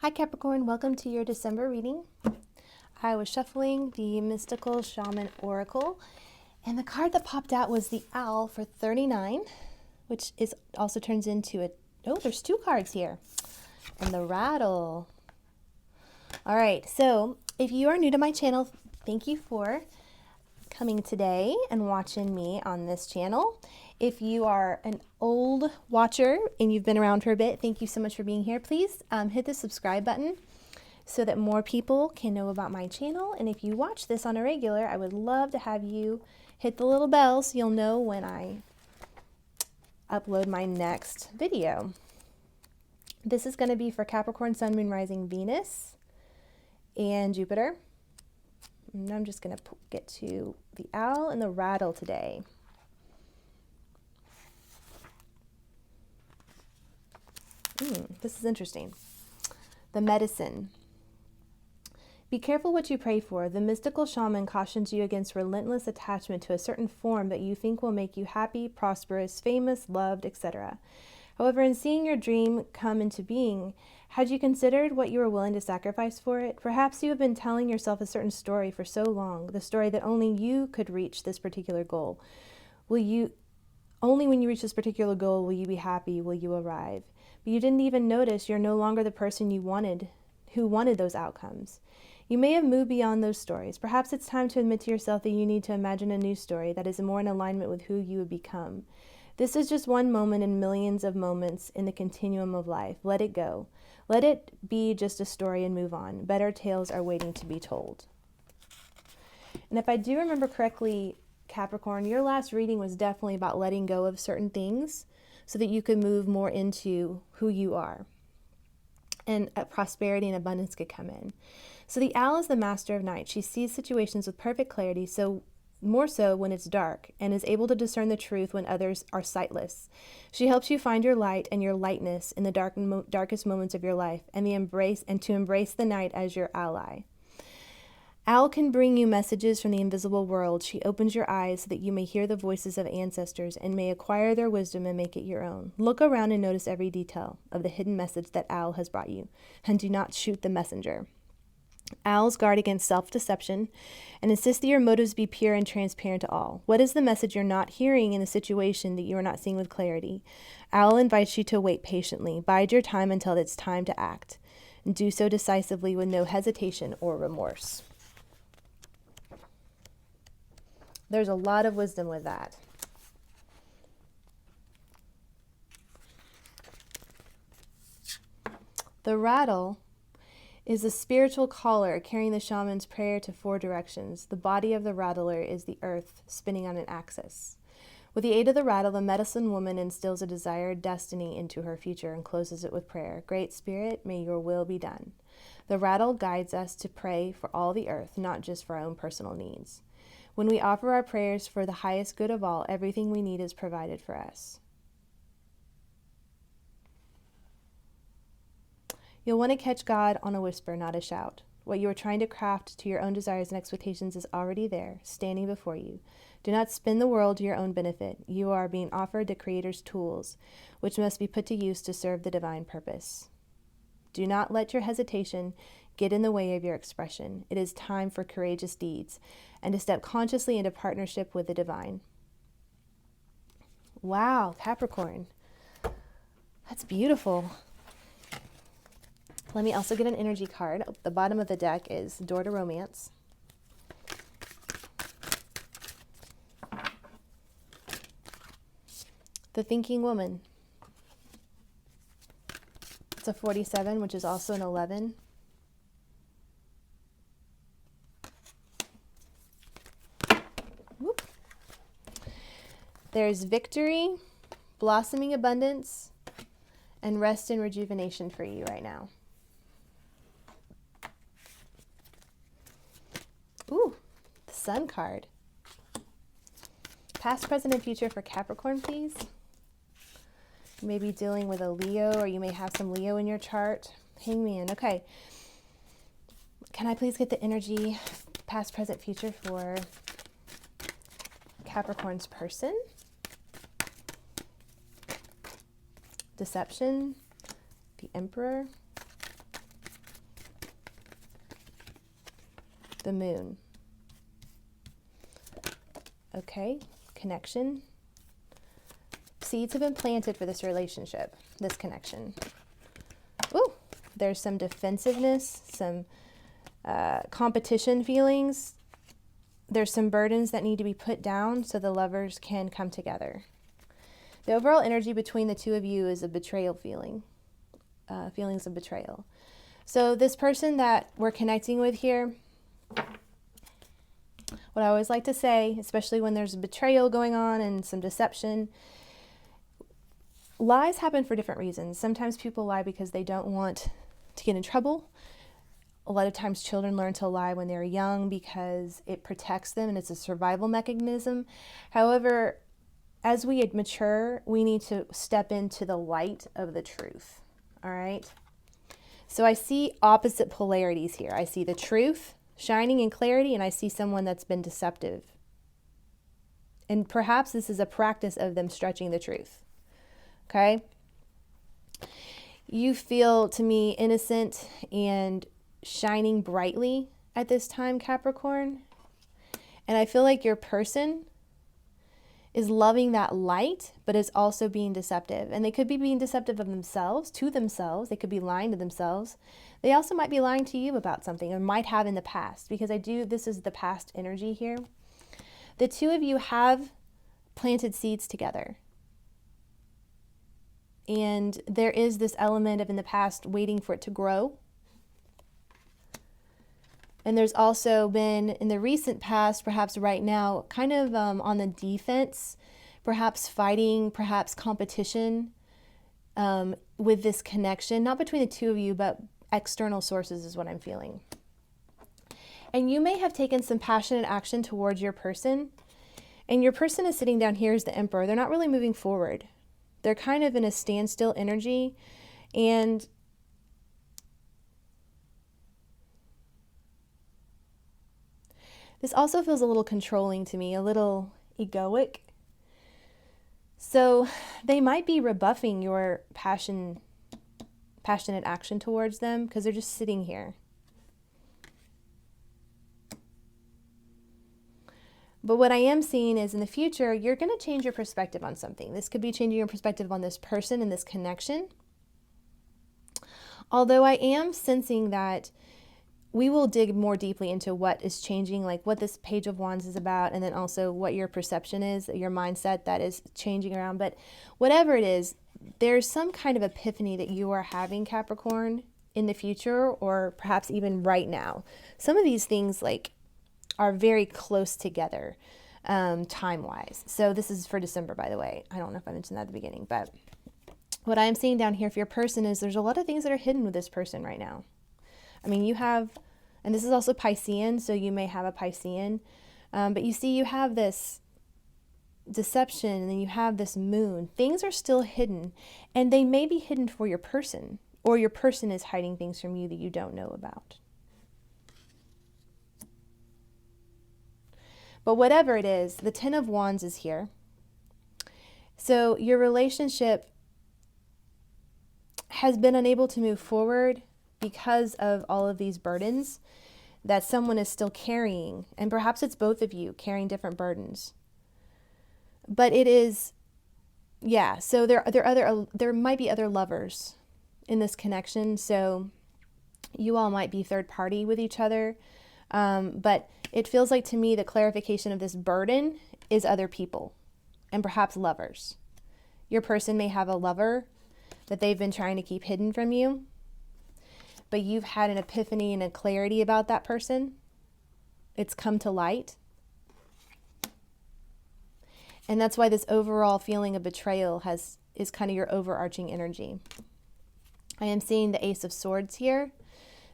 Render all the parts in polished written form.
Hi Capricorn, welcome to your December reading. I was shuffling the Mystical Shaman Oracle, and the card that popped out was the Owl for 39, which is also turns into there's two cards here, and the Rattle. All right, so if you are new to my channel, thank you for coming today and watching me on this channel. If you are an old watcher and you've been around for a bit, thank you so much for being here. Please hit the subscribe button so that more people can know about my channel. And if you watch this on a regular, I would love to have you hit the little bell so you'll know when I upload my next video. This is going to be for Capricorn, Sun, Moon, Rising, Venus, and Jupiter. And I'm just going to get to the Owl and the Rattle today. This is interesting. The Medicine. Be careful what you pray for. The mystical shaman cautions you against relentless attachment to a certain form that you think will make you happy, prosperous, famous, loved, etc. However, in seeing your dream come into being, had you considered what you were willing to sacrifice for it? Perhaps you have been telling yourself a certain story for so long, the story that only you could reach this particular goal. Only when you reach this particular goal will you be happy, will you arrive. But you didn't even notice you're no longer the person who wanted those outcomes. You may have moved beyond those stories. Perhaps it's time to admit to yourself that you need to imagine a new story that is more in alignment with who you would become. This is just one moment in millions of moments in the continuum of life. Let it go. Let it be just a story and move on. Better tales are waiting to be told. And if I do remember correctly, Capricorn, your last reading was definitely about letting go of certain things so that you could move more into who you are. And prosperity and abundance could come in. So the Owl is the master of night. She sees situations with perfect clarity, so more so when it's dark, and is able to discern the truth when others are sightless. She helps you find your light and your lightness in the darkest moments of your life, and to embrace the night as your ally. Owl can bring you messages from the invisible world. She opens your eyes so that you may hear the voices of ancestors and may acquire their wisdom and make it your own. Look around and notice every detail of the hidden message that Owl has brought you, and do not shoot the messenger. Owls guard against self-deception and insist that your motives be pure and transparent to all. What is the message you're not hearing in the situation that you are not seeing with clarity? Owl invites you to wait patiently. Bide your time until it's time to act, and do so decisively with no hesitation or remorse. There's a lot of wisdom with that. The Rattle is a spiritual caller carrying the shaman's prayer to four directions. The body of the rattler is the earth spinning on an axis. With the aid of the rattle, the medicine woman instills a desired destiny into her future and closes it with prayer. Great Spirit, may your will be done. The rattle guides us to pray for all the earth, not just for our own personal needs. When we offer our prayers for the highest good of all, everything we need is provided for us. You'll want to catch God on a whisper, not a shout. What you are trying to craft to your own desires and expectations is already there, standing before you. Do not spin the world to your own benefit. You are being offered the Creator's tools, which must be put to use to serve the divine purpose. Do not let your hesitation get in the way of your expression. It is time for courageous deeds and to step consciously into partnership with the divine. Wow, Capricorn. That's beautiful. Let me also get an energy card. The bottom of the deck is Door to Romance. The Thinking Woman. It's a 47, which is also an 11. Whoop. There's victory, blossoming abundance, and rest and rejuvenation for you right now. Ooh, the Sun card. Past, present, and future for Capricorn, please. You may be dealing with a Leo, or you may have some Leo in your chart. Hangman. Okay. Can I please get the energy, past, present, future for Capricorn's person? Deception. The Emperor. the moon. Okay, connection. Seeds have been planted for this relationship, this connection. Ooh, there's some defensiveness, some competition feelings. There's some burdens that need to be put down so the lovers can come together. The overall energy between the two of you is a betrayal feeling, feelings of betrayal. So this person that we're connecting with here, what I always like to say, especially when there's betrayal going on and some deception, lies happen for different reasons. Sometimes people lie because they don't want to get in trouble. A lot of times children learn to lie when they're young because it protects them and it's a survival mechanism. However, as we mature, we need to step into the light of the truth. All right? So I see opposite polarities here. I see the truth shining in clarity, and I see someone that's been deceptive. And perhaps this is a practice of them stretching the truth. Okay? You feel, to me, innocent and shining brightly at this time, Capricorn. And I feel like your person is loving that light, but is also being deceptive. And they could be being deceptive of themselves, to themselves. They could be lying to themselves. They also might be lying to you about something, or might have in the past, because this is the past energy here. The two of you have planted seeds together. And there is this element of in the past waiting for it to grow. And there's also been in the recent past, perhaps right now, kind of on the defense, perhaps fighting, perhaps competition with this connection, not between the two of you, but external sources is what I'm feeling. And you may have taken some passionate action towards your person, and your person is sitting down here as the Emperor. They're not really moving forward. They're kind of in a standstill energy, and this also feels a little controlling to me, a little egoic. So they might be rebuffing your passionate action towards them because they're just sitting here. But what I am seeing is in the future, you're going to change your perspective on something. This could be changing your perspective on this person and this connection. Although I am sensing that we will dig more deeply into what is changing, like what this Page of Wands is about, and then also what your perception is, your mindset that is changing around. But whatever it is, there's some kind of epiphany that you are having, Capricorn, in the future, or perhaps even right now. Some of these things are very close together time-wise. So this is for December, by the way. I don't know if I mentioned that at the beginning, but what I'm seeing down here for your person is there's a lot of things that are hidden with this person right now. I mean, you have, and this is also Piscean, so you may have a Piscean, but you see you have this deception, and then you have this moon. Things are still hidden, and they may be hidden for your person, or your person is hiding things from you that you don't know about. But whatever it is, the Ten of Wands is here. So your relationship has been unable to move forward because of all of these burdens that someone is still carrying. And perhaps it's both of you carrying different burdens. But it is, yeah, so there might be other lovers in this connection. So you all might be third party with each other. But it feels like to me the clarification of this burden is other people and perhaps lovers. Your person may have a lover that they've been trying to keep hidden from you, but you've had an epiphany and a clarity about that person. It's come to light. And that's why this overall feeling of betrayal is kind of your overarching energy. I am seeing the Ace of Swords here.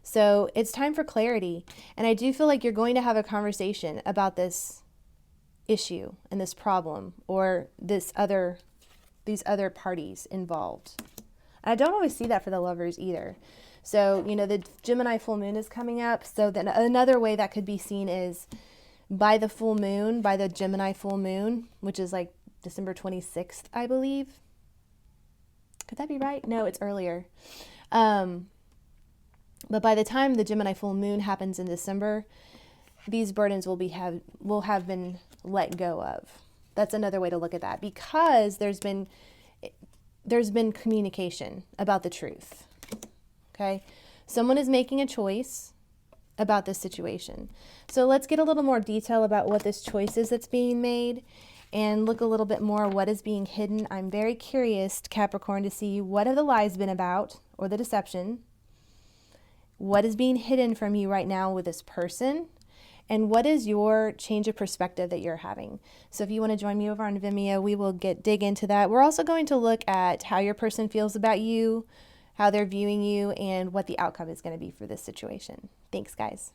So it's time for clarity. And I do feel like you're going to have a conversation about this issue and this problem, or these other parties involved. And I don't always see that for the lovers either. So, the Gemini full moon is coming up. So then another way that could be seen is by the full moon, by the Gemini full moon, which is like December 26th, I believe. Could that be right? No, it's earlier. But by the time the Gemini full moon happens in December, these burdens will have been let go of. That's another way to look at that, because there's been communication about the truth. Okay? Someone is making a choice about this situation. So let's get a little more detail about what this choice is that's being made, and look a little bit more what is being hidden. I'm very curious, Capricorn, to see what have the lies been about, or the deception. What is being hidden from you right now with this person? And what is your change of perspective that you're having? So if you want to join me over on Vimeo, we will dig into that. We're also going to look at how your person feels about you, how they're viewing you, and what the outcome is going to be for this situation. Thanks, guys.